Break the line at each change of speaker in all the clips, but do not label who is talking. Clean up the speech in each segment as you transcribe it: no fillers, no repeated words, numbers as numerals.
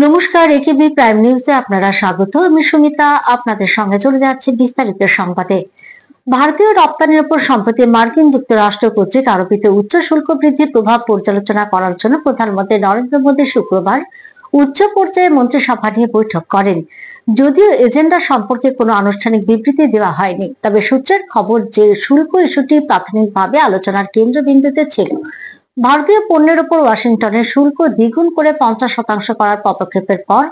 নমস্কার, একেবি প্রাইম নিউজে আপনারা স্বাগত। আমি সুমিতা আপনাদের সঙ্গে চলে যাচ্ছি বিস্তারিত সংবাদে। ভারতীয় রপ্তানির উপর সম্প্রতি মার্কিন যুক্তরাষ্ট্র কর্তৃক আরোপিত উচ্চ শুল্ক বৃদ্ধির প্রভাব পর্যালোচনা করার জন্য প্রধানমন্ত্রী নরেন্দ্র মোদী শুক্রবার উচ্চ পর্যায়ে মন্ত্রিসভা নিয়ে বৈঠক করেন। যদিও এজেন্ডা সম্পর্কে কোনো আনুষ্ঠানিক বিবৃতি দেওয়া হয়নি, তবে সূত্রের খবর যে শুল্ক ইস্যুটি প্রাথমিকভাবে আলোচনার কেন্দ্রবিন্দুতে ছিল। ভারতীয় পণ্যের উপর ওয়াশিংটনের শুল্ক দ্বিগুণ করে 50% করার পদক্ষেপের পর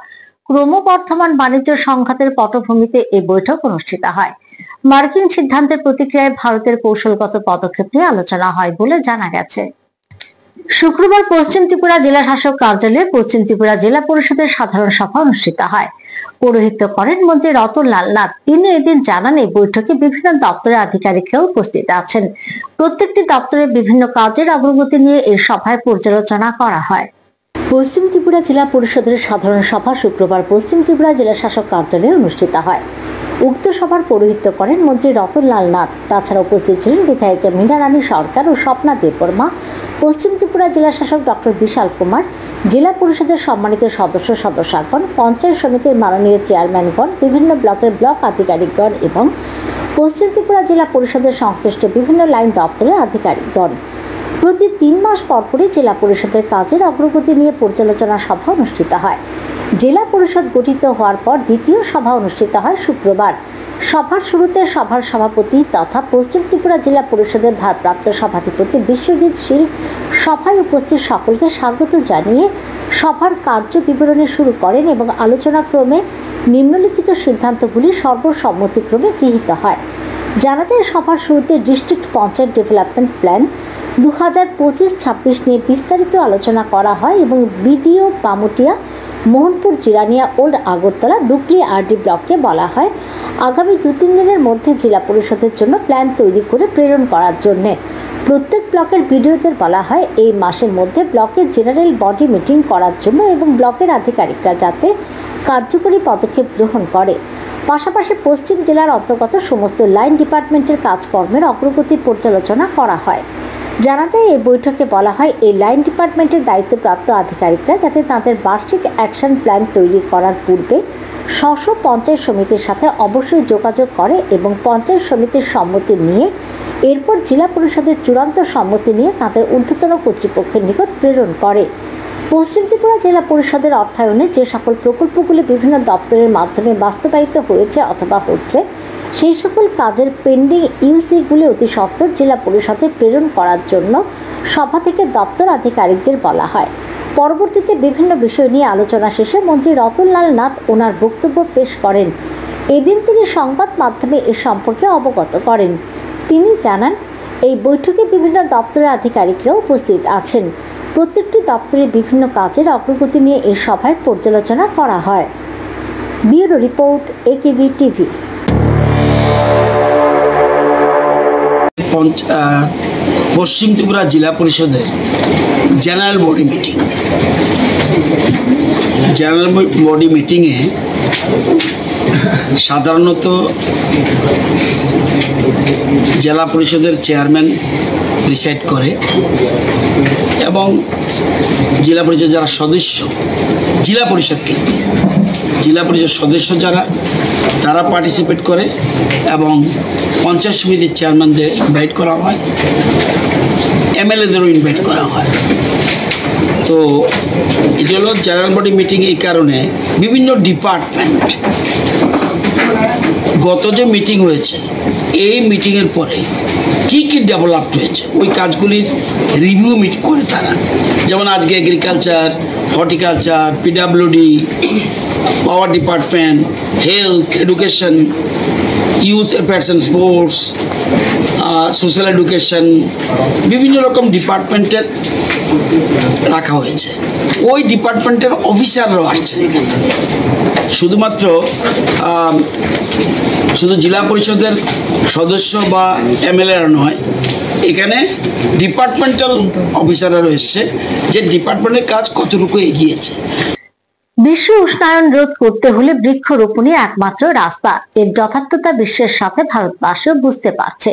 ক্রমবর্ধমান বাণিজ্য সংঘাতের পটভূমিতে এই বৈঠক অনুষ্ঠিত হয়। মার্কিন সিদ্ধান্তের প্রতিক্রিয়ায় ভারতের কৌশলগত পদক্ষেপ নিয়ে আলোচনা হয় বলে জানা গেছে। শুক্রবার পশ্চিম ত্রিপুরা জেলা শাসক কার্যালয়ে পশ্চিম ত্রিপুরা জেলা পরিষদের সাধারণ সভা অনুষ্ঠিত হয়। পৌরোহিত্য করেন মন্ত্রী রতনলাল নাথ। তিনি এদিন জানান, এই বৈঠকে বিভিন্ন দপ্তরের আধিকারিকরাও উপস্থিত আছেন। প্রত্যেকটি দপ্তরের বিভিন্ন কাজের অগ্রগতি নিয়ে এই সভায় পর্যালোচনা করা হয়। পশ্চিম ত্রিপুরা জেলা পরিষদের সাধারণ সভা শুক্রবার পশ্চিম ত্রিপুরা জেলা শাসক কার্যালয়ে অনুষ্ঠিত হয়। উক্ত সভার পৌরোহিত্য করেন মন্ত্রী রতনলাল নাথ। তাছাড়া উপস্থিত ছিলেন বিধায়িকা মীনা রানী সরকার ও স্বপ্না দেববর্মা, পশ্চিম ত্রিপুরা জেলা শাসক ডক্টর বিশাল কুমার, জেলা পরিষদের সম্মানিত সদস্যগণ, পঞ্চায়েত সমিতির মাননীয় চেয়ারম্যানগণ, বিভিন্ন ব্লকের ব্লক আধিকারিকগণ এবং পশ্চিম ত্রিপুরা জেলা পরিষদের সংশ্লিষ্ট বিভিন্ন লাইন দপ্তরের আধিকারিকগণ। প্রতি 3 মাস পরপরই জেলা পরিষদের কাজের অগ্রগতি নিয়ে পর্যালোচনা সভা অনুষ্ঠিত হয়। জেলা পরিষদ গঠিত হওয়ার পর দ্বিতীয় সভা অনুষ্ঠিত হয় শুক্রবার। সভার শুরুতে সভার সভাপতি তথা পশ্চিম ত্রিপুরা জেলা পরিষদের ভারপ্রাপ্ত সভাধিপতি বিশ্বজিৎ শীল সভায় উপস্থিত সকলকে স্বাগত জানিয়ে সভার কার্য বিবরণী শুরু করেন এবং আলোচনা ক্রমে নিম্নলিখিত সিদ্ধান্তগুলি সর্বসম্মতিক্রমে গৃহীত হয়। জানা যায়, সভার শুরুতে ডিস্ট্রিক্ট পঞ্চায়েত ডেভেলপমেন্ট প্ল্যান 2025-26 নিয়ে বিস্তারিত আলোচনা করা হয় এবং বিডিও পামুটিয়া, মোহনপুর, জিরানিয়া, ওল্ড আগরতলা, ডুকলি আরডি ব্লককে বলা হয় আগামী 2-3 দিনের মধ্যে জেলা পরিষদের জন্য প্ল্যান তৈরি করে প্রেরণ করার জন্য। প্রত্যেক ব্লকের বিডিওদের বলা হয় এই মাসের মধ্যে ব্লকের জেনারেল বডি মিটিং করার জন্য এবং ব্লকের আধিকারিকরা যাতে কার্যকরী পদক্ষেপ গ্রহণ করে। পাশাপাশি পশ্চিম জেলার অন্তর্গত সমস্ত লাইন ডিপার্টমেন্টের কাজকর্মের অগ্রগতি পর্যালোচনা করা হয়। জানা যায়, এই বৈঠকে বলা হয় এই লাইন ডিপার্টমেন্টের দায়িত্বপ্রাপ্ত আধিকারিকরা যাতে তাদের বার্ষিক অ্যাকশন প্ল্যান তৈরি করার পূর্বে স্ব পঞ্চায়েত সমিতির সাথে অবশ্যই যোগাযোগ করে এবং পঞ্চায়েত সমিতির সম্মতি নিয়ে এরপর জেলা পরিষদের চূড়ান্ত সম্মতি নিয়ে তাদের ঊর্ধ্বতন কর্তৃপক্ষের নিকট প্রেরণ করে। পশ্চিম ত্রিপুরা জেলা পরিষদের অর্থায়নে যে সকল প্রকল্পগুলি বিভিন্ন দপ্তরের মাধ্যমে বাস্তবায়িত হয়েছে অথবা হচ্ছে, সেই সকল কাজের পেন্ডিং ইউসিগুলি অতি সত্বর জেলা পরিষদে প্রেরণ করার জন্য সভা থেকে দপ্তর আধিকারিকদের বলা হয়। পরবর্তীতে বিভিন্ন বিষয় নিয়ে আলোচনা শেষে মন্ত্রী রতনলাল নাথ ওনার বক্তব্য পেশ করেন। এদিন তিনি সংবাদ মাধ্যমে এ সম্পর্কে অবগত করেন। তিনি জানান, এই বৈঠকে বিভিন্ন দপ্তরের আধিকারিকরাও উপস্থিত আছেন। প্রত্যেকটি দপ্তরে বিভিন্ন কাজের অগ্রগতি নিয়ে এই সভায় পর্যালোচনা করা হয়। Bureau report, AKB TV.
পশ্চিম ত্রিপুরা জেলা পরিষদের জেনারেল বডি মিটিংয়ে সাধারণত জেলা পরিষদের চেয়ারম্যান প্রিসাইড করে এবং জেলা পরিষদ যারা সদস্য, জেলা পরিষদ সদস্য যারা তারা পার্টিসিপেট করে এবং পঞ্চায়েত সমিতির চেয়ারম্যানদের ইনভাইট করা হয়, এমএলএদেরও ইনভাইট করা হয়। তো এটি হলো জেনারেল বডি মিটিং। এই কারণে বিভিন্ন ডিপার্টমেন্ট গত যে মিটিং হয়েছে, এই মিটিংয়ের পরে কি কি ডেভেলপ হয়েছে ওই কাজগুলির রিভিউ করে তারা। যেমন আজকে agriculture, horticulture, PWD, power department, health, education, youth affairs and sports, social education, বিভিন্ন রকম ডিপার্টমেন্টের রাখা হয়েছে। ওই ডিপার্টমেন্টের অফিসাররাও আসছে এখানে। শুধুমাত্র শুধু জেলা পরিষদের সদস্য বা এমএলএরা নয়, এখানে ডিপার্টমেন্টাল অফিসাররা রয়েছে যে ডিপার্টমেন্টের কাজ কতটুকু এগিয়েছে।
বিশ্ব উষ্ণায়ন রোধ করতে হলে বৃক্ষরোপণই একমাত্র রাস্তা। এর যথার্থতা বিশ্বের সাথে ভারতবাসীও বুঝতে পারছে।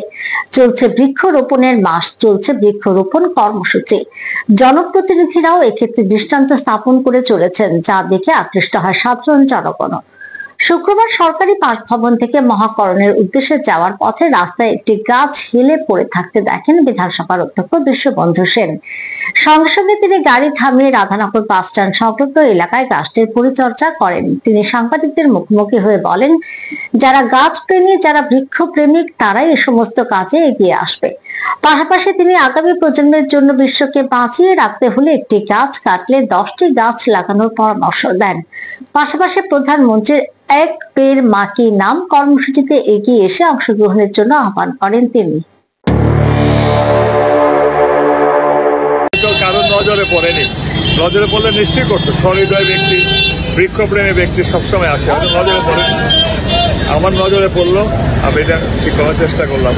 চলছে বৃক্ষরোপণের মাস, চলছে বৃক্ষরোপণ কর্মসূচি। জনপ্রতিনিধিরাও এক্ষেত্রে দৃষ্টান্ত স্থাপন করে চলেছেন, যা দেখে আকৃষ্ট হয় সাধারণ জনগণ। শুক্রবার সরকারি বাসভবন থেকে মহাকরণের উদ্দেশ্যে যাওয়ার পথে রাস্তায় একটি গাছ হেলে পড়ে থাকতে দেখেন বিধানসভার অধ্যক্ষ বিশ্ববন্ধু সেন। সঙ্গে সঙ্গে তিনি গাড়ি থামিয়ে রাধানগর বাস স্ট্যান্ড সংলগ্ন এলাকায় গাছটির পরিচর্যা করেন। তিনি সাংবাদিকদের মুখোমুখি হয়ে বলেন, যারা গাছ প্রেমী, যারা বৃক্ষ প্রেমিক, তারাই এই সমস্ত কাজে এগিয়ে আসবে। পাশাপাশি তিনি আগামী প্রজন্মের জন্য বিশ্বকে বাঁচিয়ে রাখতে হলে একটি গাছ কাটলে 10টি গাছ লাগানোর পরামর্শ দেন। পাশাপাশি প্রধানমন্ত্রীর এক পের মা কি নাম কর্মসূচিতে এগিয়ে এসে অংশগ্রহণের জন্য আহ্বান করেন তিনি।
কারণ নজরে পড়েনি, নজরে পড়লে নিশ্চয়ই করতো। সহৃদয় ব্যক্তি, বৃক্ষপ্রেমী ব্যক্তি সবসময় আছে, হয়তো নজরে পড়েনি। আমার নজরে পড়লো, আমি এটা ঠিক করার চেষ্টা করলাম।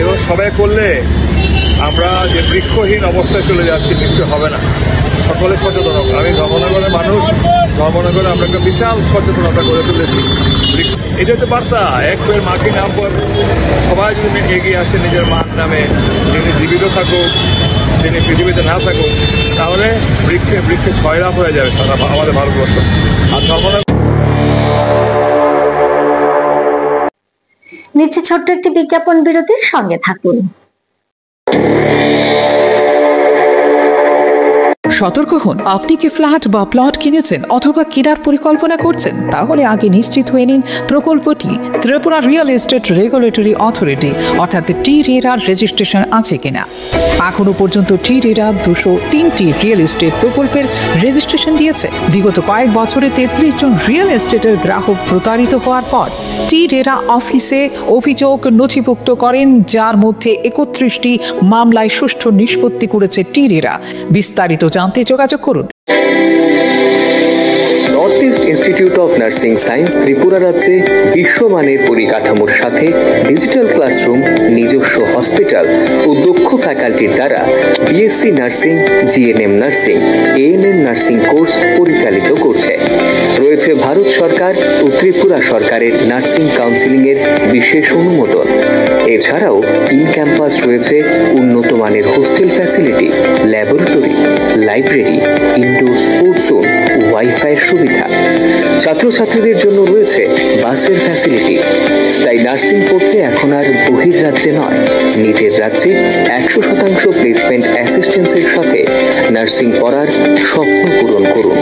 এবং সবাই করলে আমরা যে বৃক্ষহীন অবস্থায় চলে যাচ্ছি, নিশ্চয় হবে না। সকলে সচেতন হোক। আমি ধর্মনগরের মানুষ, ধর্মনগরে আমরা একটা বিশাল সচেতনতা করে তুলেছি। এটা হচ্ছে বার্তা, এক পের মাকে নাম পর সবাই যদি এগিয়ে আসে নিজের মার নামে, যিনি জীবিত থাকুক, যিনি পৃথিবীতে না থাকুক, তাহলে বৃক্ষে ছয়লাভ হয়ে যাবে সারা আমাদের ভারতবর্ষ। আর ধর্মনগর
নিচে ছোট্ট একটি বিজ্ঞাপন বিরতির সঙ্গে থাকুন।
সতর্ক হন, আপনি কি ফ্ল্যাট বা প্লট কিনেছেন অথবা কেনার পরিকল্পনা করছেন? তাহলে আগে নিশ্চিত হয়ে নিন প্রকল্পটি Tripura real estate regulatory authority অর্থাৎ টি-রেরা রেজিস্ট্রেশন আছে কিনা। এখনো পর্যন্ত টি-রেরা 203টি রিয়েল এস্টেট প্রকল্পের রেজিস্ট্রেশন দিয়েছে। বিগত কয়েক বছরে 33 জন রিয়েল এস্টেটের গ্রাহক প্রতারিত হওয়ার পর টি-রেরা অফিসে অভিযোগ নথিভুক্ত করেন, যার মধ্যে 31টি মামলায় সুষ্ঠু নিষ্পত্তি করেছে টি-রেরা। বিস্তারিত জানতে যোগাযোগ করুন।
North east institute of nursing science Tripura রাজ্যে বিশ্বমানের পরিকাঠামোর সাথে ডিজিটাল ক্লাসরুম, নিজস্ব হসপিটাল ও দক্ষ ফ্যাকাল্টির দ্বারা BSc nursing, GNM nursing, ANM nursing course পরিচালিত করছে। রয়েছে ভারত সরকার ও ত্রিপুরা সরকারের নার্সিং কাউন্সিলিং এর বিশেষ অনুমোদন। এছাড়াও ইন ক্যাম্পাস রয়েছে উন্নত মানের hostel facility, laboratory, library, indoor sports zone, ওয়াইফাইয়ের সুবিধা। ছাত্রছাত্রীদের জন্য রয়েছে বাসের ফ্যাসিলিটি। তাই নার্সিং পড়তে এখন আর বহির্রাজ্যে নয়, নিজের রাজ্যে 100% প্লেসমেন্ট অ্যাসিস্ট্যান্সের সাথে নার্সিং পড়ার স্বপ্ন পূরণ করুন।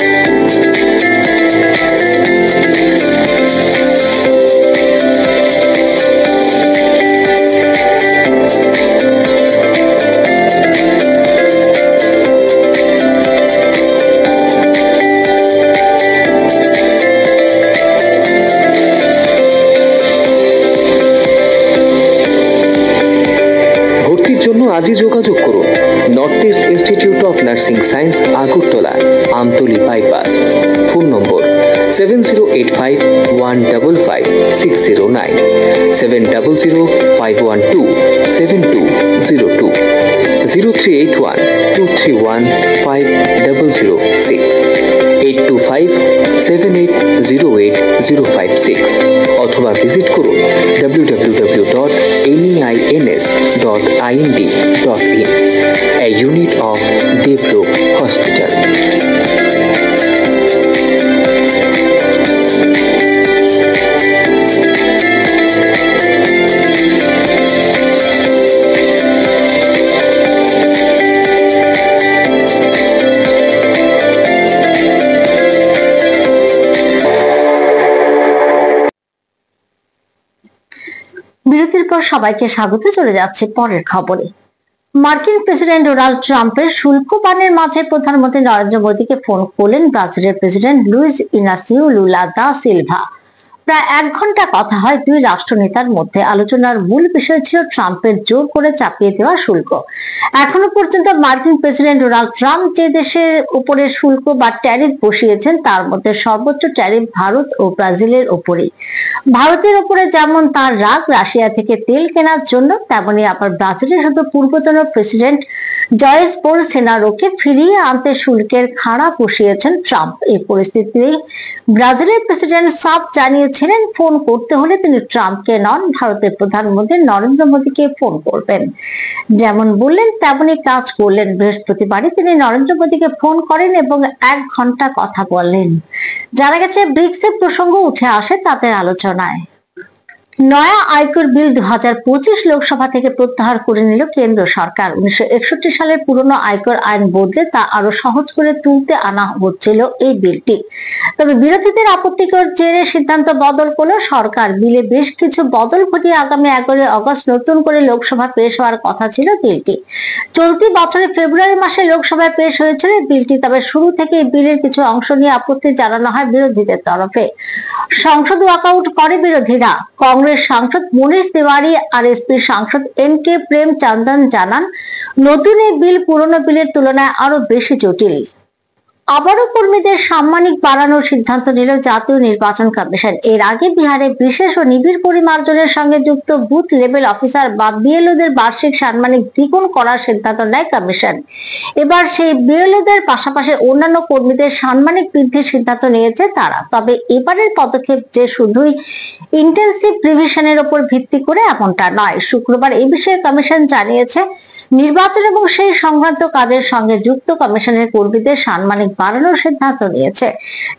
আজই যোগাযোগ করুন north east institute of nursing science, Agartala, Amtali bypass. Phone নম্বর 7085155609, 7005127202, 0381231506, 8257808056 অথবা ভিজিট করুন www.neins.ind.in, a unit of Devlook Hospital.
বিরতির পর সবাইকে স্বাগত। চলে যাচ্ছে পরের খবরে। মার্কিন প্রেসিডেন্ট ডোনাল্ড ট্রাম্পের শুল্ক বানের মাঝে প্রধানমন্ত্রী নরেন্দ্র মোদীকে ফোন করলেন ব্রাজিলের president Luiz Inacio Lula da Silva. প্রায় 1 ঘন্টা কথা হয় দুই রাষ্ট্রনেতার মধ্যে। আলোচনার মূল বিষয় ছিল ট্রাম্পের জোর করে চাপিয়ে দেওয়া শুল্ক। এখনো পর্যন্ত মার্কিন প্রেসিডেন্ট ডোনাল্ড ট্রাম্প যে দেশের উপরে শুল্ক বা ট্যারিফ বসিয়েছেন, তার মধ্যে সর্বোচ্চ ট্যারিফ ভারত ও ব্রাজিলের উপরেই। ভারতের উপরে যেমন তার রাগ রাশিয়া থেকে তেল কেনার জন্য, তেমনি আবার ব্রাজিলের সাথে পূর্বতন প্রেসিডেন্ট জয়েস বোলসোনারোকে ফিরিয়ে আনতে শুল্কের খাড়া বসিয়েছেন ট্রাম্প। এই পরিস্থিতিতে ব্রাজিলের প্রেসিডেন্ট সাফ জানিয়েছিলেন ফোন করতে হলে তিনি ট্রাম্পকে নন, ভারতের প্রধানমন্ত্রী নরেন্দ্র মোদীকে ফোন করবেন। যেমন বললেন তেমনই কাজ করলেন। বৃহস্পতিবারই তিনি নরেন্দ্র মোদীকে ফোন করেন এবং 1 ঘন্টা কথা বললেন। জানা গেছে ব্রিক্সের প্রসঙ্গ উঠে আসে তাদের আলোচনায়। নয়া আয়কর বিল 2025 লোকসভা থেকে প্রত্যাহার করে নিল কেন্দ্র সরকার। 1961 সালের পুরনো আয়কর আইন বদলে তা আরো সহজ করে তুলতে আনা হচ্ছিল এই বিলটি। তবে বিরোধীদের আপত্তিকর জেরে সিদ্ধান্ত বদল করল সরকার। বিলে বেশ কিছু বদল ঘটিয়ে আগামী 11 আগস্ট নতুন করে লোকসভা পেশ হওয়ার কথা ছিল বিলটি। চলতি বছরের ফেব্রুয়ারি মাসে লোকসভায় পেশ হয়েছিল বিলটি। তবে শুরু থেকে এই বিলের কিছু অংশ নিয়ে আপত্তি জানানো হয় বিরোধীদের তরফে। সংসদ ওয়াকআউট করে বিরোধীরা। কংগ্রেস সাংসদ মনীষ তিওয়ারি আর এসপি সাংসদ এন.কে. প্রেমচন্দন জানান, নতুন এই বিল পুরনো বিলের তুলনায় আরো বেশি জটিল। আবারও কর্মীদের সাম্মানিক বাড়ানোর সিদ্ধান্ত নিল জাতীয় নির্বাচন কমিশন। এর আগে বিহারে বিশেষ ও নিবিড় পরিমার্জনের সঙ্গে যুক্ত বুথ লেভেল অফিসার বা বিএলওদের বার্ষিক সাম্মানিক দ্বিগুণ করার সিদ্ধান্ত নেয় কমিশন। এবার সেই বিএলওদের পাশাপাশি অন্যান্য কর্মীদের সাম্মানিক বৃদ্ধির সিদ্ধান্ত নিয়েছে তারা। তবে এবারের পদক্ষেপ যে শুধুই ইন্টেনসিভ রিভিশনের উপর ভিত্তি করে এমনটা নয়। শুক্রবার এই বিষয়ে কমিশন জানিয়েছে, নির্বাচন এবং সেই সংক্রান্ত কাজের সঙ্গে যুক্ত কমিশনের কর্মীদের সাম্মানিক বাড়ানোর সিদ্ধান্ত নিয়েছে।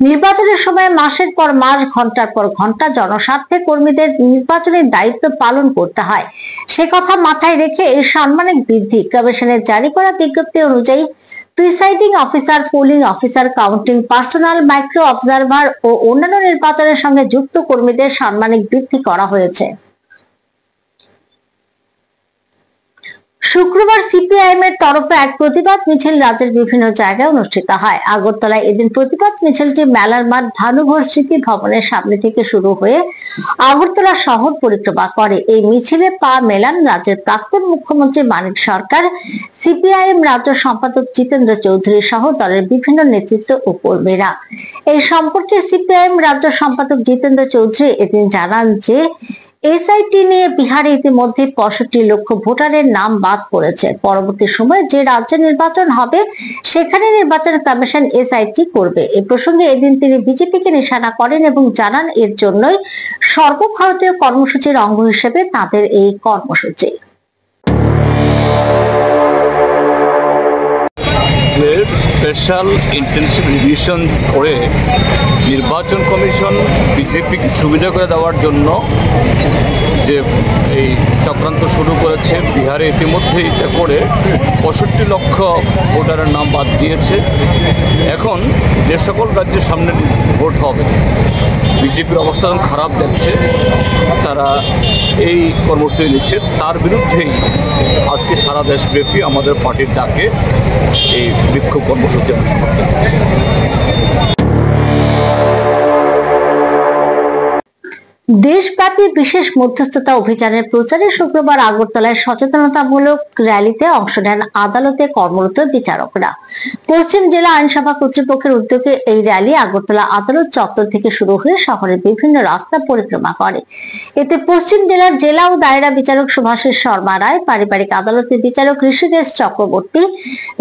নির্বাচনের সময় মাসের পর মাস, ঘন্টার পর ঘন্টা জনস্বার্থে কর্মীদের নির্বাচনের দায়িত্ব পালন করতে হয়, সে কথা মাথায় রেখে এই সাম্মানিক বৃদ্ধি। কমিশনের জারি করা বিজ্ঞপ্তি অনুযায়ী presiding officer, polling officer, counting personnel, micro observer ও অন্যান্য নির্বাচনের সঙ্গে যুক্ত কর্মীদের সাম্মানিক বৃদ্ধি করা হয়েছে। শুক্রবার সিপিআইএম এর তরফে এক প্রতিবাদ মিছিল রাজ্যের বিভিন্ন জায়গায় অনুষ্ঠিত হয়। আগরতলায় এদিন প্রতিবাদ মিছিলটি মেলার মাঠ ভানুঘর স্মৃতি ভবনের সামনে থেকে শুরু হয়ে আগরতলা শহর পরিক্রমা করে। এই মিছিলে পা মেলান রাজ্যের প্রাক্তন মুখ্যমন্ত্রী মানিক সরকার, সিপিআইএম রাজ্য সম্পাদক জিতেন্দ্র চৌধুরী সহ দলের বিভিন্ন নেতৃত্ব ও কর্মীরা। এই সম্পর্কে সিপিআইএম রাজ্য সম্পাদক জিতেন্দ্র চৌধুরী এদিন জানান যে এসআইটি নিয়ে বিহারে ইতিমধ্যে 65 লক্ষ ভোটারের নাম বাদ পড়েছে। পরবর্তী সময়ে যে রাজ্যে নির্বাচন হবে সেখানে নির্বাচন কমিশন এসআইটি করবে। এই প্রসঙ্গে এদিন তিনি বিজেপিকে নিশানা করেন এবং জানান এর জন্যই সর্বভারতীয় কর্মসূচির অঙ্গ হিসেবে তাদের এই কর্মসূচি।
স্পেশাল ইন্টেনসিভ রিভিশন করে নির্বাচন কমিশন বিজেপিকে সুবিধা করে দেওয়ার জন্য যে এই চক্রান্ত শুরু করেছে, বিহারে ইতিমধ্যে এটা করে 65 লক্ষ ভোটারের নাম বাদ দিয়েছে। এখন যে সকল রাজ্যের সামনে ভোট হবে বিজেপির অবস্থা খারাপ যাচ্ছে, তারা এই কর্মসূচি নিচ্ছে। তার বিরুদ্ধেই আজকে সারা দেশব্যাপী আমাদের পার্টির ডাকে এই বিক্ষোভ কর্মসূচি অনুষ্ঠিত হচ্ছে।
দেশব্যাপী বিশেষ মধ্যস্থতা অভিযানের প্রচারে শুক্রবার আগরতলায় সচেতনতামূলক র্যালিতে অংশ নেন আদালতে কর্মরত বিচারকরা। পশ্চিম জেলা আইনসভা কর্তৃপক্ষের উদ্যোগে এই র্যালি আগরতলা আদালত চত্বর থেকে শুরু হয়ে শহরের বিভিন্ন রাস্তা পরিক্রমা করে। এতে পশ্চিম জেলার জেলা ও দায়রা বিচারক সুভাষিস শর্মা রায়, পারিবারিক আদালতের বিচারক ঋষিকেশ চক্রবর্তী,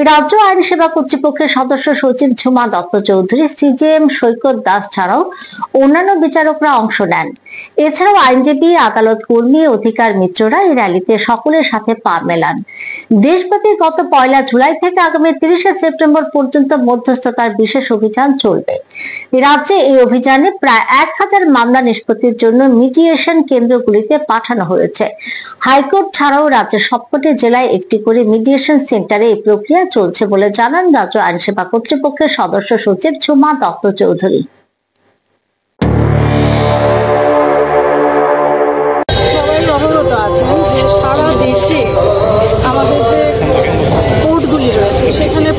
রাজ্য আইন সেবা কর্তৃপক্ষের সদস্য সচিব ঝুমা দত্ত চৌধুরী, সিজেএম সৈকত দাস ছাড়াও অন্যান্য বিচারকরা অংশ নেন। এছাড়াও আইনজীবী, আদালত কর্মী, অধিকার মিত্ররা এই র্যালিতে সকলের সাথে পা মেলান। দেশব্যাপী গত 1 জুলাই থেকে আগামী 30 সেপ্টেম্বর পর্যন্ত মধ্যস্থতার বিশেষ অভিযান চলবে। রাজ্যে এই অভিযানে প্রায় 1000 মামলা নিষ্পত্তির জন্য মিডিয়েশন কেন্দ্রগুলিতে পাঠানো হয়েছে। হাইকোর্ট ছাড়াও রাজ্যের সবকটি জেলায় একটি করে মিডিয়েশন সেন্টারে এই প্রক্রিয়া চলছে বলে জানান রাজ্য আইনসেবা কর্তৃপক্ষের সদস্য সচিব ঝুমা দত্ত চৌধুরী।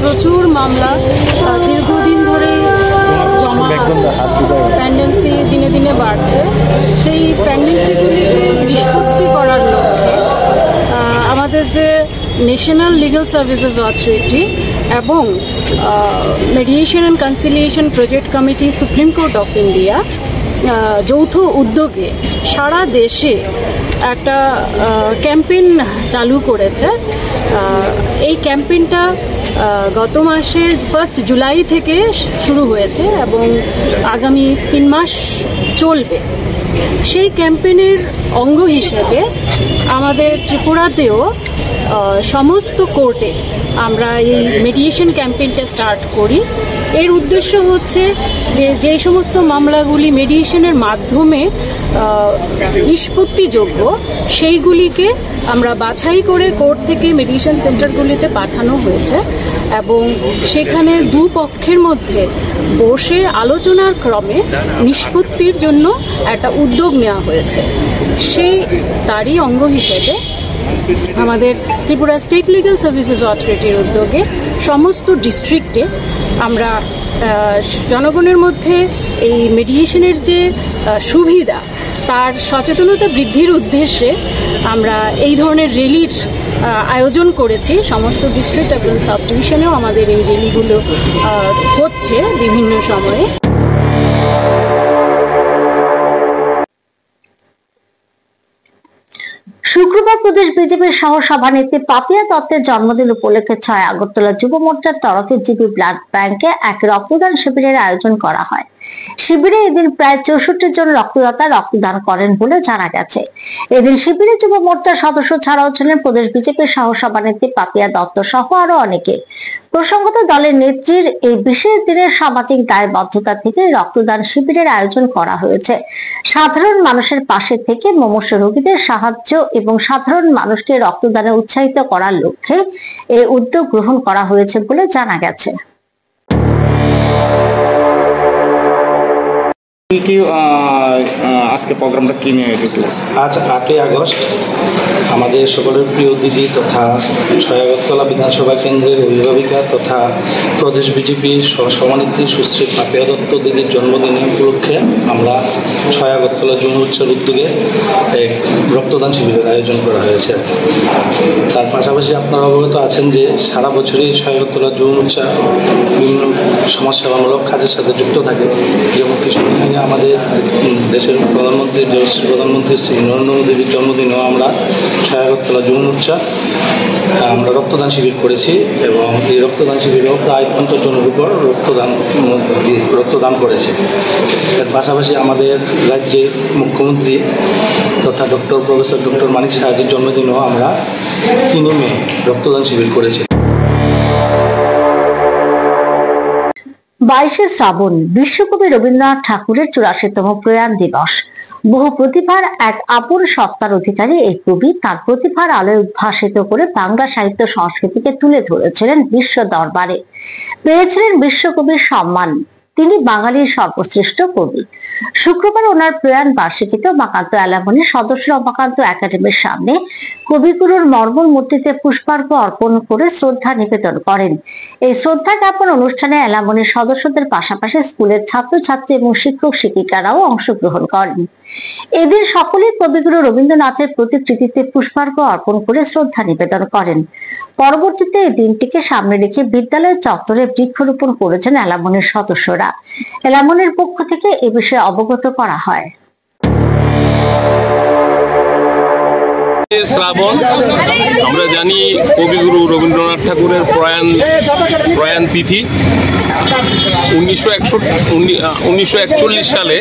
প্রচুর মামলা দীর্ঘদিন ধরে জমা আছে, পেন্ডেন্সি দিনে দিনে বাড়ছে। সেই পেন্ডেন্সিগুলিকে নিষ্পত্তি করার লক্ষ্যে আমাদের যে ন্যাশনাল লিগ্যাল সার্ভিসেস অথরিটি এবং mediation and conciliation project committee, supreme court of India যৌথ উদ্যোগে সারা দেশে একটা ক্যাম্পেইন চালু করেছে এই ক্যাম্পেইনটা গত মাসের 1 জুলাই থেকে শুরু হয়েছে এবং আগামী 3 মাস চলবে। সেই ক্যাম্পেইনের অঙ্গ হিসেবে আমাদের ত্রিপুরাতেও সমস্ত কোর্টে আমরা এই মেডিয়েশন ক্যাম্পেইনটা স্টার্ট করি। এর উদ্দেশ্য হচ্ছে যে সমস্ত মামলাগুলি মেডিয়েশনের মাধ্যমে নিষ্পত্তিযোগ্য সেইগুলিকে আমরা বাছাই করে কোর্ট থেকে মেডিয়েশন সেন্টারগুলিতে পাঠানো হয়েছে এবং সেখানে দুপক্ষের মধ্যে বসে আলোচনার ক্রমে নিষ্পত্তির জন্য একটা উদ্যোগ নেওয়া হয়েছে। তারই অঙ্গ হিসেবে আমাদের ত্রিপুরা স্টেট লিগ্যাল সার্ভিসেস অথরিটির উদ্যোগে সমস্ত ডিস্ট্রিক্টে আমরা জনগণের মধ্যে এই মেডিয়েশনের যে সুবিধা তার সচেতনতা বৃদ্ধির উদ্দেশ্যে আমরা এই ধরনের র্যালির আয়োজন করেছি। সমস্ত ডিস্ট্রিক্ট এবং সাব ডিভিশনেও আমাদের এই র্যালিগুলো হচ্ছে বিভিন্ন সময়ে।
শুক্রবার প্রদেশ বিজেপির সহ সভানেত্রী পাপিয়া দত্তের জন্মদিন উপলক্ষে 6 আগরতলা যুব মোর্চার তরফে জিবি ব্লাড ব্যাংকে এক রক্তদান শিবিরের আয়োজন করা হয়। শিবিরে এদিন প্রায় 64 জন রক্তদাতা রক্তদান করেন বলে জানা গেছে। এদিন শিবিরে যুব মোর্চার সদস্য ছাড়াও ছিলেন প্রদেশ বিজেপির সহ সভানেত্রী পাপিয়া দত্ত সহ আরো অনেকে। প্রসঙ্গত দলের নেত্রীর এই বিশেষ দিনের সামাজিক দায়বদ্ধতা থেকে রক্তদান শিবিরের আয়োজন করা হয়েছে। সাধারণ মানুষের পাশে থেকে মুমূর্ষু রোগীদের সাহায্য এবং সাধারণ মানুষকে রক্তদানে উৎসাহিত করার লক্ষ্যে এই উদ্যোগ গ্রহণ করা হয়েছে বলে জানা গেছে।
আজকে প্রোগ্রামটা কি নিয়ে এসেছিল?
আজ 8ই আগস্ট আমাদের সকলের প্রিয় দিদি তথা 6 আগরতলা বিধানসভা কেন্দ্রের অভিভাবিকা তথা প্রদেশ বিজেপির সভানেত্রী সুশ্রী পাপিয়া দত্ত দিদির জন্মদিনের উপলক্ষে আমরা 6 আগরতলা যুব মোর্চার উদ্যোগে এক রক্তদান শিবিরের আয়োজন করা হয়েছে। তার পাশাপাশি আপনারা অবগত আছেন যে সারা বছরই 6 আগরতলা যুব মোর্চা বিভিন্ন সমাজসেবামূলক কাজের সাথে যুক্ত থাকে। যেমন কিছুদিন আগে আমাদের দেশের প্রধানমন্ত্রী শ্রী নরেন্দ্র মোদীর জন্মদিনেও আমরা 6 আগরতলা যুব মোর্চা আমরা রক্তদান শিবির করেছি এবং এই রক্তদান শিবিরেও প্রায় 50 জনের উপর রক্তদান করেছে। এর পাশাপাশি আমাদের রাজ্যের মুখ্যমন্ত্রী তথা প্রফেসর ডক্টর মানিক সাহাজির জন্মদিনেও আমরা 3 মে রক্তদান শিবির করেছি।
22শে শ্রাবণ বিশ্বকবি রবীন্দ্রনাথ ঠাকুরের 84তম প্রয়াণ দিবস। বহু প্রতিভার এক আপন সত্তার অধিকারী এই কবি তার প্রতিভার আলোয় উদ্ভাসিত করে বাংলা সাহিত্য সংস্কৃতিকে তুলে ধরেছিলেন বিশ্ব দরবারে। পেয়েছিলেন বিশ্বকবির সম্মান। তিনি বাঙালির সর্বশ্রেষ্ঠ কবি। শুক্রবার ওনার প্রয়াণ বার্ষিকীতে উমাকান্ত অ্যালামনির সদস্যরা উমাকান্ত একাডেমির সামনে কবিগুরুর মর্মর মূর্তিতে পুষ্পার্ঘ্য অর্পণ করে শ্রদ্ধা নিবেদন করেন। এই শ্রদ্ধা জ্ঞাপন অনুষ্ঠানে অ্যালামনির সদস্যদের পাশাপাশি স্কুলের ছাত্রছাত্রী এবং শিক্ষক শিক্ষিকারাও অংশগ্রহণ করেন। এদিন সকলেই কবিগুরু রবীন্দ্রনাথের প্রতিকৃতিতে পুষ্পার্ঘ্য অর্পণ করে শ্রদ্ধা নিবেদন করেন। পরবর্তীতে এই দিনটিকে সামনে রেখে বিদ্যালয়ের চত্বরে বৃক্ষরোপণ করেছেন অ্যালামনির সদস্যরা। অ্যালামনির পক্ষ থেকে এ বিষয়ে অবগত করা হয়।
শ্রাবণ আমরা জানি কবিগুরু রবীন্দ্রনাথ ঠাকুরের প্রয়াণ তিথি 1941 সালে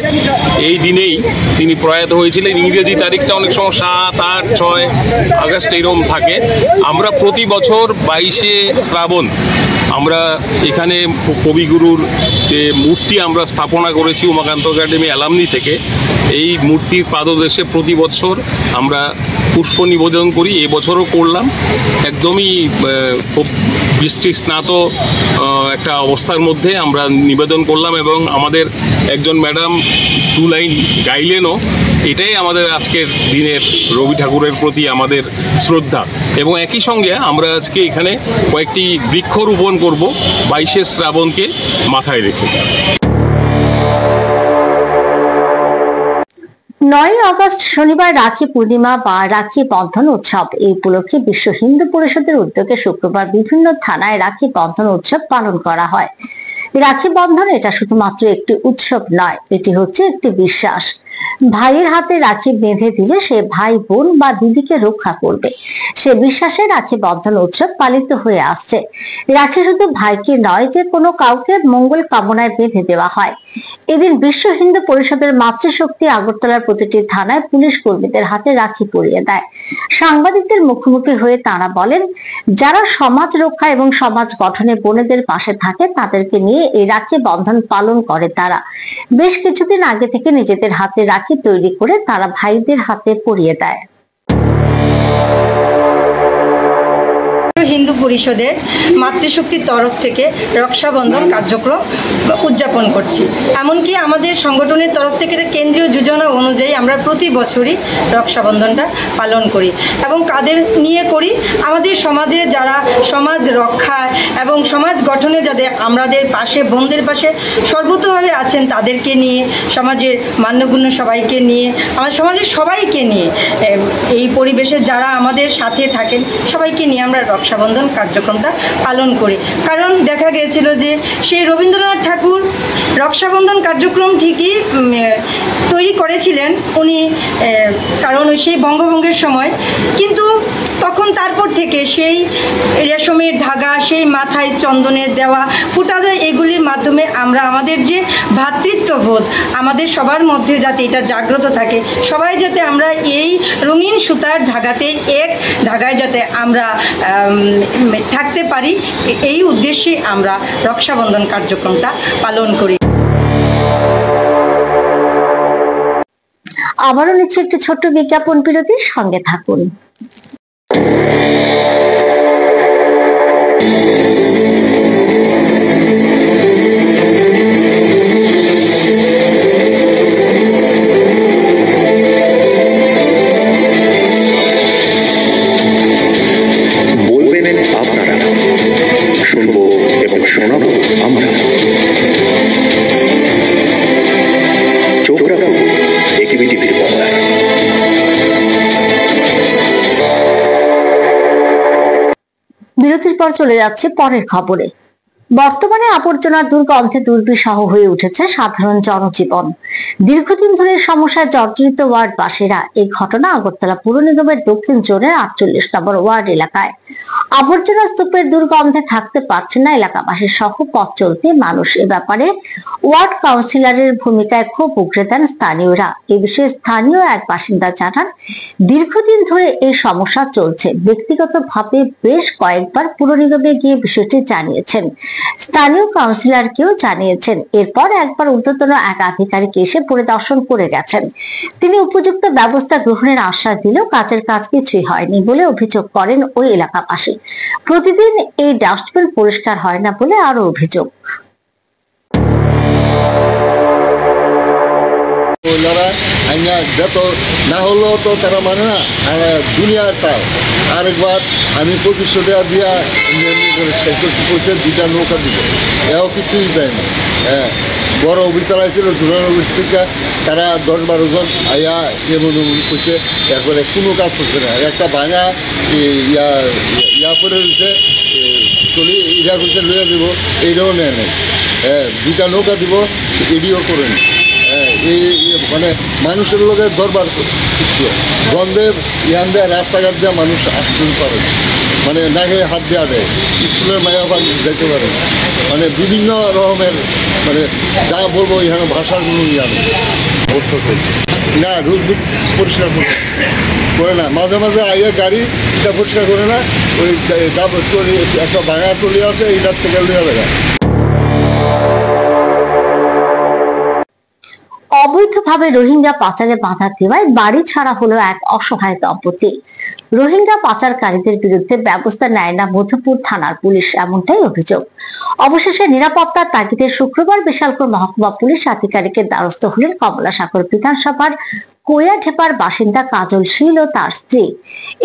এই দিনেই তিনি প্রয়াত হয়েছিলেন। ইংরেজি তারিখটা অনেক সময় 7, 8, 6 আগস্ট এরকম থাকে। আমরা প্রতি বছর 22শে শ্রাবণ আমরা এখানে কবিগুরুর যে মূর্তি আমরা স্থাপনা করেছি উমাকান্ত একাডেমি অ্যালামনি থেকে। এই মূর্তির পাদদেশে প্রতি বছর আমরা পুষ্প নিবেদন করি। এবছরও করলাম। একদমই খুব বৃষ্টি স্নাত একটা অবস্থার মধ্যে আমরা নিবেদন করলাম এবং আমাদের একজন ম্যাডাম 2 লাইন গাইলেনও। এটাই আমাদের আজকের দিনের রবি ঠাকুরের প্রতি আমাদের শ্রদ্ধা। এবং একই সঙ্গে আমরা আজকে এখানে কয়েকটি বৃক্ষরোপণ করব 22শে শ্রাবণকে মাথায় রেখে।
9 আগস্ট শনিবার রাখি পূর্ণিমা বা রাখি বন্ধন উৎসব। এই উপলক্ষে বিশ্ব হিন্দু পরিষদের উদ্যোগে শুক্রবার বিভিন্ন থানায় রাখি বন্ধন উৎসব পালন করা হয়। রাখি বন্ধন এটা শুধুমাত্র একটি উৎসব নয়, এটি হচ্ছে একটি বিশ্বাস। ভাইয়ের হাতে রাখি বেঁধে দিলে সে ভাই বোন বা দিদিকে রক্ষা করবে, সে বিশ্বাসে রাখি বন্ধন উৎসব পালিত হয়ে আসছে। রাখি শুধু ভাইকে নয়, যে কোনো কাউকে মঙ্গল কামনায় বেঁধে দেওয়া হয়। এদিন বিশ্ব হিন্দু পরিষদের মাতৃশক্তি আগরতলার প্রতিটি থানায় পুলিশ কর্মীদের হাতে রাখি পরিয়ে দেয়। সাংবাদিকদের মুখোমুখি হয়ে তারা বলেন, যারা সমাজ রক্ষা এবং সমাজ গঠনে বোনেদের পাশে থাকে তাদেরকে নিয়ে এই রাখি বন্ধন পালন করে তারা। বেশ কিছুদিন আগে থেকে নিজেদের হাতে রাখি তৈরি করে তারা ভাইদের হাতে পরিয়ে দেয়।
হিন্দু পরিষদের মাতৃশক্তির তরফ থেকে রক্ষাবন্ধন কার্যক্রম উদযাপন করছি। এমনকি আমাদের সংগঠনের তরফ থেকে কেন্দ্রীয় যোজনা অনুযায়ী আমরা প্রতি বছরই রক্ষাবন্ধনটা পালন করি। এবং কাদের নিয়ে করি? আমাদের সমাজে যারা সমাজ রক্ষায় এবং সমাজ গঠনে যাদের আমাদের পাশে বোনদের পাশে সর্বতভাবে আছেন তাদেরকে নিয়ে, সমাজের মান্যগণ্য সবাইকে নিয়ে, আমার সমাজের সবাইকে নিয়ে, এই পরিবেশে যারা আমাদের সাথে থাকেন সবাইকে নিয়ে আমরা রক্ষাবন্ধন কার্যক্রমটা পালন করি। কারণ দেখা গিয়েছিল যে সেই রবীন্দ্রনাথ ঠাকুর রক্ষাবন্ধন কার্যক্রম ঠিকই তৈরি করেছিলেন উনি, কারণ সেই বঙ্গভঙ্গের সময়, কিন্তু তখন তারপর থেকে সেই রেশমের ধাগা, সেই মাথায় চন্দনের দেওয়া ফুটা দেওয়া, এগুলির মাধ্যমে আমরা আমাদের যে ভ্রাতৃত্ববোধ আমাদের সবার মধ্যে যাতে এটা জাগ্রত থাকে, সবাই যাতে আমরা এই রঙিন সুতার ধাগাতে এক ধাগায় যাতে আমরা থাকতে পারি, এই উদ্দেশ্যে আমরা রক্ষাবন্ধন কার্যক্রমটা পালন করি।
আবারও নিচ্ছে একটি ছোট্ট বিজ্ঞাপন বিরতি, সঙ্গে থাকুন।
শোনাবো আমরা। চোখ রাখো একিবি টিভির পর্দায়।
বিরতির পর চলে যাচ্ছে পরের খবরে। বর্তমানে আবর্জনার দুর্গন্ধে দুর্বিষহ হয়ে উঠেছে সাধারণ জনজীবন। দীর্ঘদিন ধরে সমস্যায় জর্জরিত ওয়ার্ডবাসীরা। এই ঘটনা আগরতলা পুর নিগমের দক্ষিণ জোনের 48 নম্বর ওয়ার্ড এলাকায়। আবর্জনা স্তূপের দুর্গন্ধে থাকতে পারছে না এলাকাবাসী সহ পথ চলতি মানুষ। এ ব্যাপারে ওয়ার্ড কাউন্সিলরের ভূমিকায় ক্ষোভ উগরে দেন স্থানীয়রা। এ বিষয়ে স্থানীয় এক বাসিন্দা জানান, দীর্ঘদিন ধরে এই সমস্যা চলছে। ব্যক্তিগতভাবে বেশ কয়েকবার পুর নিগমে গিয়ে বিষয়টি জানিয়েছেন, স্থানীয় কাউন্সিলরকেও জানিয়েছেন। এরপর একবার ঊর্ধ্বতন এক আধিকারিক এসে পরিদর্শন করে গেছেন। তিনি উপযুক্ত ব্যবস্থা গ্রহণের আশ্বাস দিলেও কাজের কাজ কিছুই হয়নি বলে অভিযোগ করেন ওই এলাকাবাসী। প্রতিদিন এই ডাস্টবিন পরিষ্কার হয় না বলে আরো অভিযোগ।
না হলেও তো তারা মানে না দুনিয়ার তাও। আরেকবার আমি 2500 টাকা দিয়া পয়সা 2টা নৌকা দিব, এও কিছুই দেয় না। হ্যাঁ, বড় অফিসার আসছিল জোনাল অফিস থেকে, তারা 10-12 জন আইয়া এমন করছে, এরপরে কোনো কাজ করছে না। একটা ভাঙা ইয়া করে রয়েছে, চলি ইয়া করছে লইয়া দিব, এইটাও নেয় নেই। হ্যাঁ, 2টা নৌকা দিব, এডিও করেন। এই মানে মানুষের লোকে দরবার গন্ধে ইয়ান দেয়, রাস্তাঘাট দেওয়া মানুষ আসতে পারে, মানে নাকে হাত দেওয়া দেয়, স্কুলের মায়া যেতে পারে, মানে বিভিন্ন রকমের, মানে যা বলবো এখানে ভাষার কোনো ইয়ান অবস্থা চলছে না। রোজ পরিষ্কার করে না, মাঝে মাঝে আইয়া গাড়িটা পরিষ্কার করে না, ওই একটা ভাঙা টলি আছে, এইটার থেকে লিয়া যায়।
অবৈধভাবে রোহিঙ্গা পাচারে বাধা দেওয়ায় বাড়ি ছাড়া হলো এক অসহায় দম্পতি। রোহিঙ্গা পাচারকারীদের বিরুদ্ধে ব্যবস্থা নেয় না মধুপুর থানার পুলিশ, এমনটাই অভিযোগ। অবশেষে নিরাপত্তার তাগিদে শুক্রবার বিশালপুর মহকুমা পুলিশ আধিকারিকের দ্বারস্থ হলেন কমলাসাগর বিধানসভার কোয়াঢেপার বাসিন্দা কাজল শীল ও তার স্ত্রী।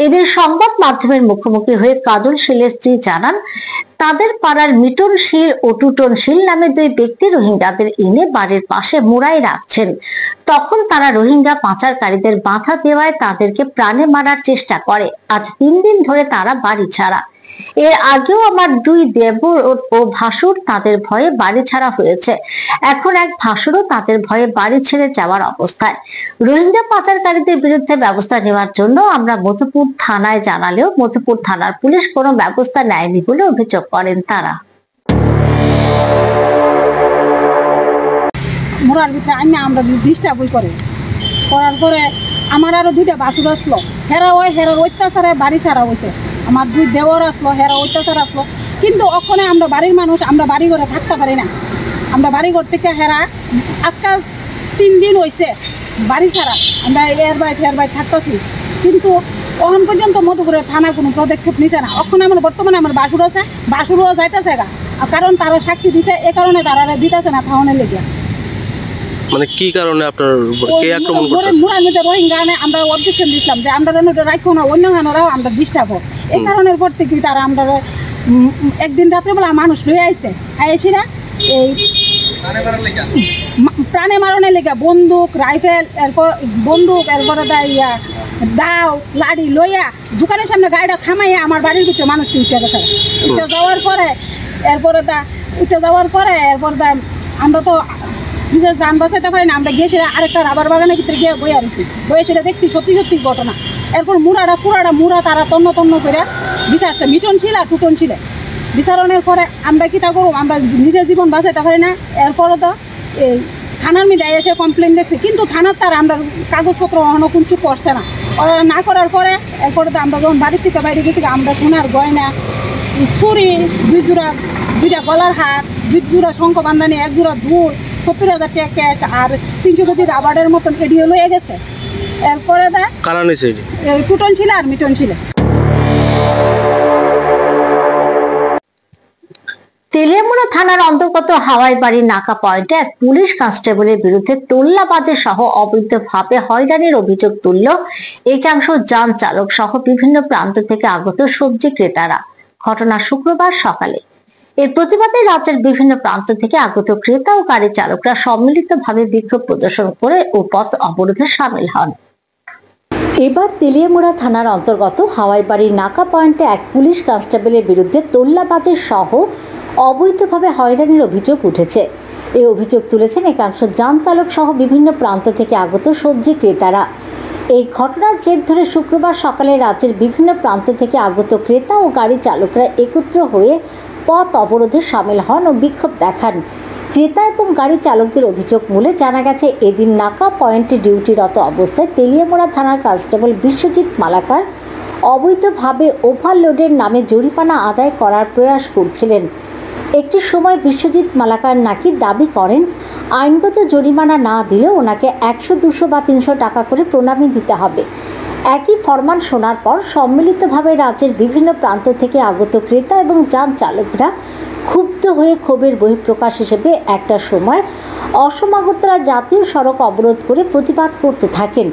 এদের সংবাদ মাধ্যমের মুখোমুখি হয়ে কাজল শীলের স্ত্রী জানান, তাদের পাড়ার মিটন শীল ও টুটন শীল নামে 2 ব্যক্তি রোহিঙ্গাদের এনে বাড়ির পাশে মোড়ায় রাখছেন। তখন তারা রোহিঙ্গা পাচারকারীদের বাধা দেওয়ায় তাদেরকে প্রাণে মারার চেষ্টা করে। আজ 3 দিন ধরে তারা বাড়ি ছাড়া। এর আগেও আমার 2 দেবর ও ভাসুর তাদের ভয়ে বাড়ি ছাড়া হয়েছে। এখন এক ভাসুরও তাদের ভয়ে বাড়ি ছেড়ে যাওয়ার অবস্থায়। রোহিঙ্গা পাচারকারীদের বিরুদ্ধে ব্যবস্থা নেওয়ার জন্য আমরা মধুপুর থানায় জানালেও মধুপুর থানার পুলিশ কোনো ব্যবস্থা নেয়নি বলে অভিযোগ করেন তারা।
মোরার ভিতরে আইনা আমরা ডিস্টার্ব করার পরে আমার আরো 2টা বাসুর আসলো, হেরার অত্যাচারে বাড়ি ছাড়া হয়েছে। আমার 2 দেওর আসলো, হেরা অত্যাচার আসলো। কিন্তু ওখানে আমরা বাড়ির মানুষ, আমরা বাড়ি ঘরে থাকতে পারি না। আমরা বাড়ি ঘর থেকে হেরা আজকাল 3 দিন হয়েছে বাড়ি ছাড়া, আমরা এর বাইরে থাকতেছি। কিন্তু ওখান পর্যন্ত মধুপুরের থানা কোনো পদক্ষেপ নিছে না। ওখানে আমার বর্তমানে আমার বাসুর আছে, বাসুরও যাইতেছে গা, কারণ তারা সাক্ষী দিছে, এ কারণে তারা দিতেছে না থাউনের লেগে।
মানে কি কারণে আপনার কে আক্রমণ করতেছে?
মুরার মধ্যে রোহিঙ্গা আমরা অবজেকশন দিছিলাম যে আমরা রাখো না, অন্য হানারাও আমরা ডিস্টার্ব হোক। এই কারণের পর থেকে তারা আমরা একদিন রাত্রেবেলা মানুষ লয়ে আইছে, আইসিরা এই প্রাণে মারণের লেগে বন্দুক, রাইফেল, এরপরে দাও লাড়ি লইয়া দোকানের সামনে গাড়িটা থামাইয়া আমার বাড়ির ভিতরে মানুষটি উঠে গেছে। উঠে যাওয়ার পরে আমরা তো নিজের যান বাঁচাইতে পারি না। আমরা গিয়ে সেটা আরেকটা রাবার বাগানের ভিতরে গিয়ে বয়ে আসছি, বয়ে সেটা দেখছি সত্যি ঘটনা। এরপর মুড়া তারা তন্ন করে বিচারছে, মিটন ছিল আর টুটন ছিল। বিচারণের পরে আমরা কি তা করবো, আমরা নিজের জীবন বাঁচাইতে পারি না। এরপরে তো এই থানার মিডিয়ায় এসে কমপ্লেন দেখছি, কিন্তু থানার তারা আমরা কাগজপত্র অন্য কিছু করছে না। ওরা না করার পরে এরপরে তো আমরা যখন বাড়ির থেকে বাইরে গেছি, আমরা সোনার গয়না, ছুরি, 2 গলার হার, 2 জোড়া শঙ্খ বান্ধানি, 1 জোড়া দুল, 70,000 টাকা ক্যাশ আর 300 কেজি রাবারের মতন এডিও লয়ে গেছে। এরপরে টুটন ছিল আর মিটন ছিল।
তেলিয়ামুড়া থানার অন্তর্গত হাওয়াই বাড়ি নাকা পয়েন্টে এক পুলিশ কনস্টেবলের বিরুদ্ধে তোল্লাবাজি সহ অবৈধভাবে হয়রানির অভিযোগ তুলল একাংশ যান চালক সহ বিভিন্ন প্রান্ত থেকে আগত সবজি ক্রেতারা। ঘটনা শুক্রবার সকালে। এর প্রতিবাদে রাজ্যের বিভিন্ন প্রান্ত থেকে আগত ক্রেতা ও গাড়ি চালকরা সম্মিলিতভাবে বিক্ষোভ প্রদর্শন করে ও পথ অবরোধে সামিল হন। এবার তেলিয়ামুড়া থানার অন্তর্গত হাওয়াই বাড়ির নাকা পয়েন্টে এক পুলিশ কনস্টেবলের বিরুদ্ধে তোল্লাবাজি সহ অবৈধভাবে হয়রানির অভিযোগ উঠেছে। এই অভিযোগ তুলেছেন একাংশ যান চালক সহ বিভিন্ন প্রান্ত থেকে আগত সবজি ক্রেতারা। এই ঘটনার জের ধরে শুক্রবার সকালে রাজ্যের বিভিন্ন প্রান্ত থেকে আগত ক্রেতা ও গাড়ি চালকরা একত্র হয়ে পথ অবরোধে সামিল হন ও বিক্ষোভ দেখান। ক্রেতা এবং গাড়ি চালকদের অভিযোগ মূলে জানা গেছে, এদিন নাকা পয়েন্টে ডিউটিরত অবস্থায় তেলিয়ামুড়া থানার কনস্টেবল বিশ্বজিৎ মালাকার অবৈধভাবে ওভারলোডের নামে জরিমানা আদায় করার প্রয়াস করছিলেন। একটি সময় বিশ্বজিৎ মালাকার নাকি দাবি করেন আইনগত জরিমানা না দিলেও ওনাকে 100, 200 বা 300 টাকা করে প্রণামী দিতে হবে। একই ফরমান শোনার পর সম্মিলিতভাবে রাজ্যের বিভিন্ন প্রান্ত থেকে আগত ক্রেতা এবং যান চালকরা ক্ষুব্ধ হয়ে ক্ষোভের বহিঃপ্রকাশ হিসেবে একটা সময় অসম আগরতলা জাতীয় সড়ক অবরোধ করে প্রতিবাদ করতে থাকেন।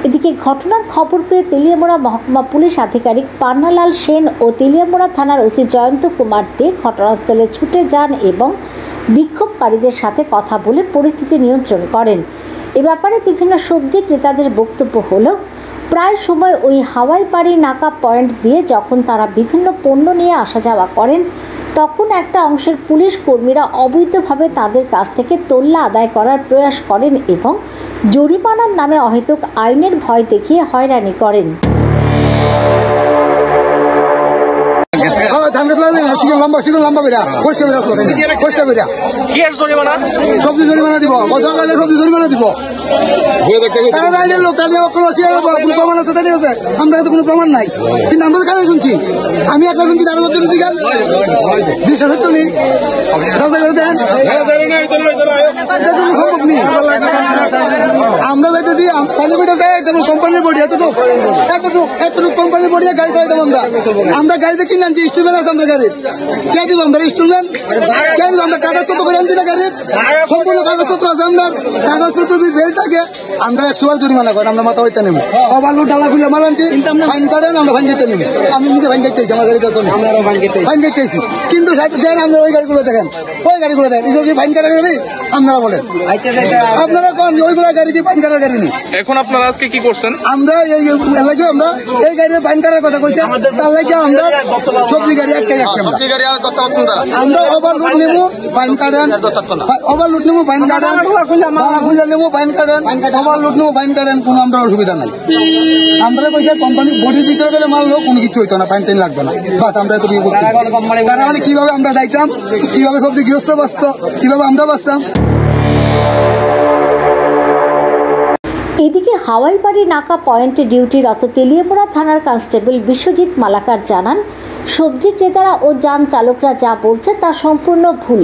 এদিকে ঘটনার খবর পেয়ে তেলিয়ামুড়া মহকুমা পুলিশ আধিকারিক পান্নালাল সেন ও তেলিয়ামুড়া থানার ওসি জয়ন্ত কুমার দে ঘটনাস্থলে ছুটে যান এবং বিক্ষোভকারীদের সাথে কথা বলে পরিস্থিতি নিয়ন্ত্রণ করেন। এ ব্যাপারে বিভিন্ন সবজি ক্রেতাদের বক্তব্য হলো, প্রায় সময় ওই হাওয়াই বাড়ি নাকা পয়েন্ট দিয়ে যখন তারা বিভিন্ন পণ্য নিয়ে আসা যাওয়া করেন, তখন একটা অংশের পুলিশ কর্মীরা অবৈধভাবে তাদের কাছ থেকে তোল্লা আদায় করার প্রয়াস করেন এবং জরিমানার নামে অহেতুক আইনের ভয় দেখিয়ে হয়রানি করেন।
সবজি জরিমানা দিব, সবজি জরিমানা দিব। আমরা তো কোনো প্রমাণ নাই, কিন্তু আমরা তো কারণ শুনছি। আমি একটা শুনছি সত্য নেই, আমরা যাইতে দিই কোম্পানির বডি এতটুকু কোম্পানির বডি গাড়ি করে দেবো। আমরা গাড়িতে কিনে আনছি, ইনস্ট্রুমেন্ট আছে আমরা গাড়ির। কে দিব আমরা ইনস্ট্রুমেন্ট? কে দিব আমরা? কাগজপত্র করে আনছি না গাড়ির, সম্পূর্ণ কাগজপত্র আছে। আমরা কাগজপত্র যদি বেল থাকে আমরা 100 বার জরিমানা করেন, আমরা মাথা হইতে নেব। ওভারলোড ডালা খুলে মাল আনছি, ফাইন করেন, আমরা ফাইন দিতে নেব। আমি নিজে ফাইন দিতেছি, আমার গাড়ি ফাইন দিতেছি। কিন্তু আমরা ওই গাড়িগুলো দেখেন, ওই গাড়িগুলো দেখেন, এই ফাইন কাটার গাড়ি আপনারা বলেন, আপনারা কোন ওইগুলো গাড়ি দিয়ে ফাইন কাটার গাড়ি নেই।
এখন আপনারা আজকে কি করছেন?
আমরা এই এলাকায় আমরা এই গাড়ির ফাইন কাটার কথা কইছি, তার লাগে আমরা সবজি গাড়ি একটাই রাখছি আমরা ওভারলোড নেবো ফাইন কাটেন, ওভারলোড নেবো ফাইন কাটেন, ভাড়া খুঁজে নেবো ফাইন কাটেন, ওভারলোড নেবো ফাইন কাটেন, কোনো আমরা অসুবিধা নাই। আমরা কইছে কোম্পানি বডির ভিতরে গেলে মারলো কোনো কিছু হইতো না, ফাইন টাইন লাগবে না, বাস আমরা এত বিয়ে করছি। তারা মানে কিভাবে আমরা যাইতাম, কিভাবে সবজি গৃহস্থ বাঁচত, কিভাবে আমরা বাঁচতাম।
এদিকে হাওয়াইবাড়ি নাকা পয়েন্টে ডিউটিরত তেলিয়ামুড়া থানার কনস্টেবল বিশ্বজিৎ মালাকার জানান, সবজি ক্রেতারা ও যান চালকরা যা বলছে তা সম্পূর্ণ ভুল।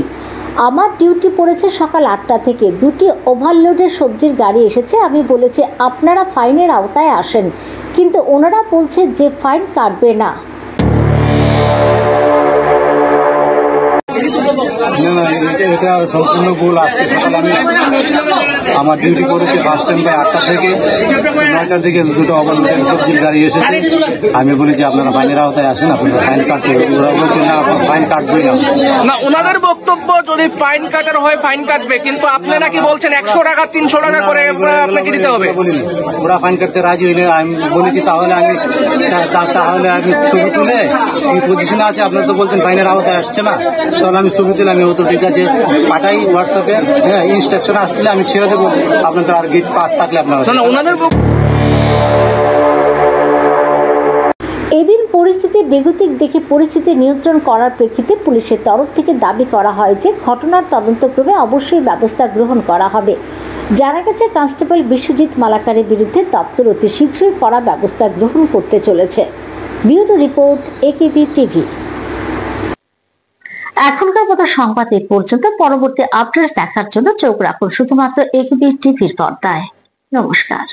আমার ডিউটি পড়েছে সকাল 8টা থেকে, 2টি ওভারলোডের সবজির গাড়ি এসেছে। আমি বলেছি আপনারা ফাইনের আওতায় আসেন, কিন্তু ওনারা বলছে যে ফাইন কাটবে না।
এটা সম্পূর্ণ ভুল। আজকে সকালে আমি আমার ডিউটি করেছি ফার্স্ট টাইম 8টা থেকে 9টার দিকে 2টো ওভারলোডের সবজির গাড়ি এসেছে। আমি বলি যে আপনারা ফাইনের আওতায় আসেন, আপনারা ফাইন কাটতে। ওরা বলছে না, ফাইন কাটবেই না।
না, ওনাদের বক্তব্য যদি ফাইন কাটার হয় ফাইন কাটবে, কিন্তু আপনারা কি বলছেন 100 টাকা 300 টাকা করে আপনাকে দিতে হবে?
ওরা ফাইন কাটতে রাজি হইলে আমি বলেছি তাহলে আমি ছবি তুলে এই পজিশনে আছে, আপনারা তো বলছেন ফাইনের আওতায় আসছে না, তাহলে আমি ছবি তুলে আমি ও তো ঠিক আছে পাঠাই হোয়াটসঅ্যাপে, হ্যাঁ ইনস্ট্রাকশন আসলে আমি ছেড়ে দেবো, আপনার আর গেট পাস থাকলে আপনারা।
ওনাদের
এদিন পরিস্থিতি বেগতিক দেখে পরিস্থিতি নিয়ন্ত্রণ করার প্রেক্ষিতে পুলিশের তরফ থেকে দাবি করা হয় যে ঘটনার তদন্তক্রমে অবশ্যই ব্যবস্থা গ্রহণ করা হবে। জানা গেছে কনস্টেবল বিশ্বজিৎ মালাকারের বিরুদ্ধে দপ্তর অতি শীঘ্রই কড়া ব্যবস্থা গ্রহণ করতে চলেছে। Bureau report, AKB TV. এখনকার মতো সংবাদ এই পর্যন্ত। পরবর্তী আপডেটস দেখার জন্য চোখ রাখুন শুধুমাত্র একেবি টিভির পর্দায়। নমস্কার।